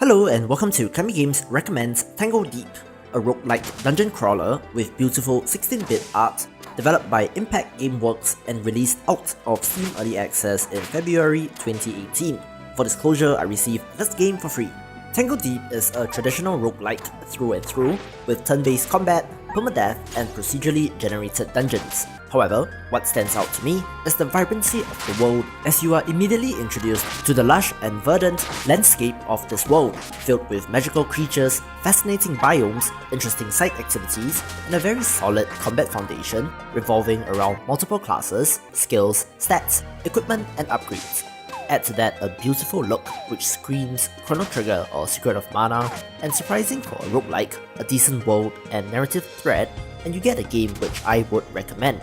Hello and welcome to Kami Games recommends Tangledeep, a roguelike dungeon crawler with beautiful 16-bit art developed by Impact Gameworks and released out of Steam Early Access in February 2018. For disclosure, I received this game for free. Tangledeep is a traditional roguelike through and through, with turn-based combat, permadeath, and procedurally generated dungeons. However, what stands out to me is the vibrancy of the world as you are immediately introduced to the lush and verdant landscape of this world, filled with magical creatures, fascinating biomes, interesting side activities, and a very solid combat foundation revolving around multiple classes, skills, stats, equipment, and upgrades. Add to that a beautiful look which screams Chrono Trigger or Secret of Mana, and surprising for a roguelike, a decent world and narrative thread, and you get a game which I would recommend.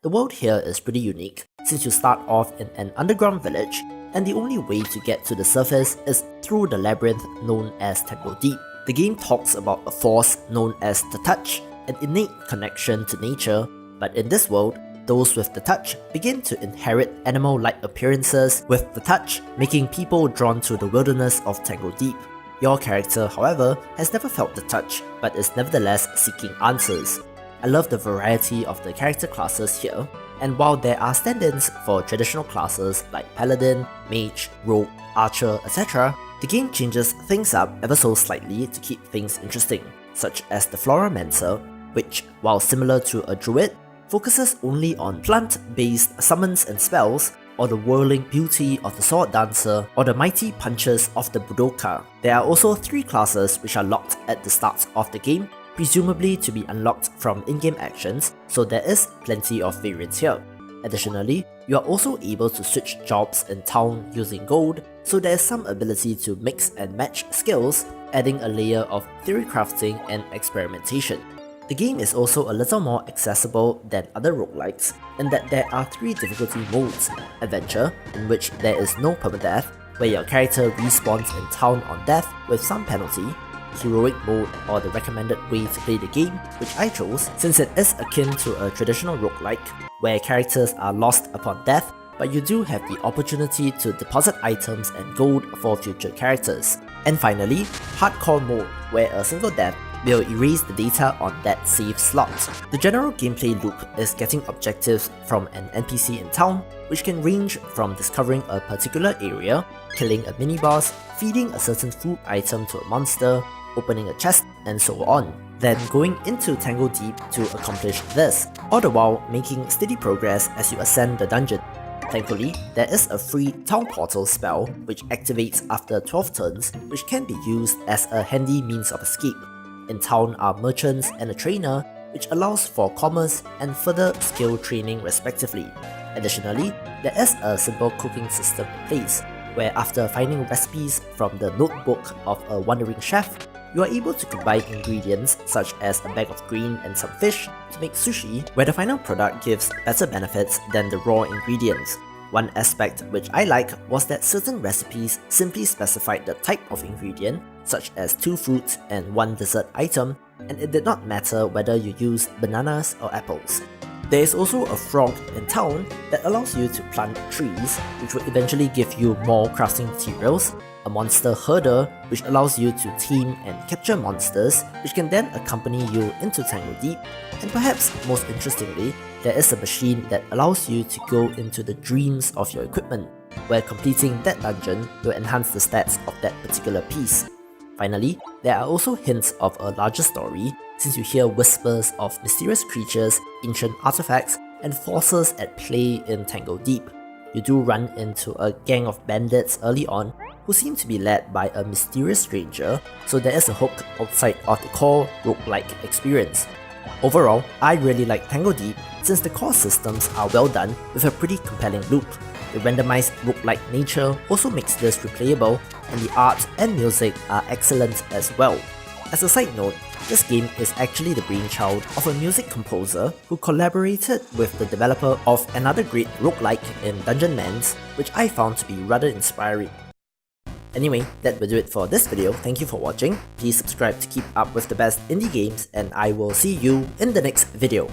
The world here is pretty unique, since you start off in an underground village, and the only way to get to the surface is through the labyrinth known as Tangledeep. The game talks about a force known as the Touch, an innate connection to nature, but in this world, those with the touch begin to inherit animal-like appearances with the touch, making people drawn to the wilderness of Tangledeep. Your character, however, has never felt the touch, but is nevertheless seeking answers. I love the variety of the character classes here, and while there are stand-ins for traditional classes like Paladin, Mage, Rogue, Archer, etc., the game changes things up ever so slightly to keep things interesting, such as the Floramancer, which, while similar to a Druid, focuses only on plant-based summons and spells, or the whirling beauty of the Sword Dancer, or the mighty punches of the Budoka. There are also 3 classes which are locked at the start of the game, presumably to be unlocked from in-game actions, so there is plenty of variance here. Additionally, you are also able to switch jobs in town using gold, so there is some ability to mix and match skills, adding a layer of theory crafting and experimentation. The game is also a little more accessible than other roguelikes, in that there are 3 difficulty modes: Adventure, in which there is no permadeath, where your character respawns in town on death with some penalty; Heroic mode, or the recommended way to play the game, which I chose since it is akin to a traditional roguelike, where characters are lost upon death, but you do have the opportunity to deposit items and gold for future characters; and finally, Hardcore mode, where a single death will erase the data on that save slot. The general gameplay loop is getting objectives from an NPC in town, which can range from discovering a particular area, killing a mini-boss, feeding a certain food item to a monster, opening a chest, and so on. Then going into Tangledeep to accomplish this, all the while making steady progress as you ascend the dungeon. Thankfully, there is a free Town Portal spell which activates after 12 turns, which can be used as a handy means of escape. In town are merchants and a trainer, which allows for commerce and further skill training respectively. Additionally, there is a simple cooking system in place, where after finding recipes from the notebook of a wandering chef, you are able to combine ingredients such as a bag of grain and some fish to make sushi, where the final product gives better benefits than the raw ingredients. One aspect which I like was that certain recipes simply specified the type of ingredient, such as 2 fruits and 1 dessert item, and it did not matter whether you used bananas or apples. There is also a frog in town that allows you to plant trees, which will eventually give you more crafting materials, a monster herder which allows you to tame and capture monsters, which can then accompany you into Tangledeep, and perhaps most interestingly, there is a machine that allows you to go into the dreams of your equipment, where completing that dungeon will enhance the stats of that particular piece. Finally, there are also hints of a larger story, since you hear whispers of mysterious creatures, ancient artifacts, and forces at play in Tangledeep. You do run into a gang of bandits early on, who seem to be led by a mysterious stranger, so there is a hook outside of the core roguelike experience. Overall, I really like Tangledeep since the core systems are well done with a pretty compelling loop. The randomized roguelike nature also makes this replayable, and the art and music are excellent as well. As a side note, this game is actually the brainchild of a music composer who collaborated with the developer of another great roguelike in Dungeon Mans, which I found to be rather inspiring. Anyway, that will do it for this video. Thank you for watching. Please subscribe to keep up with the best indie games, and I will see you in the next video.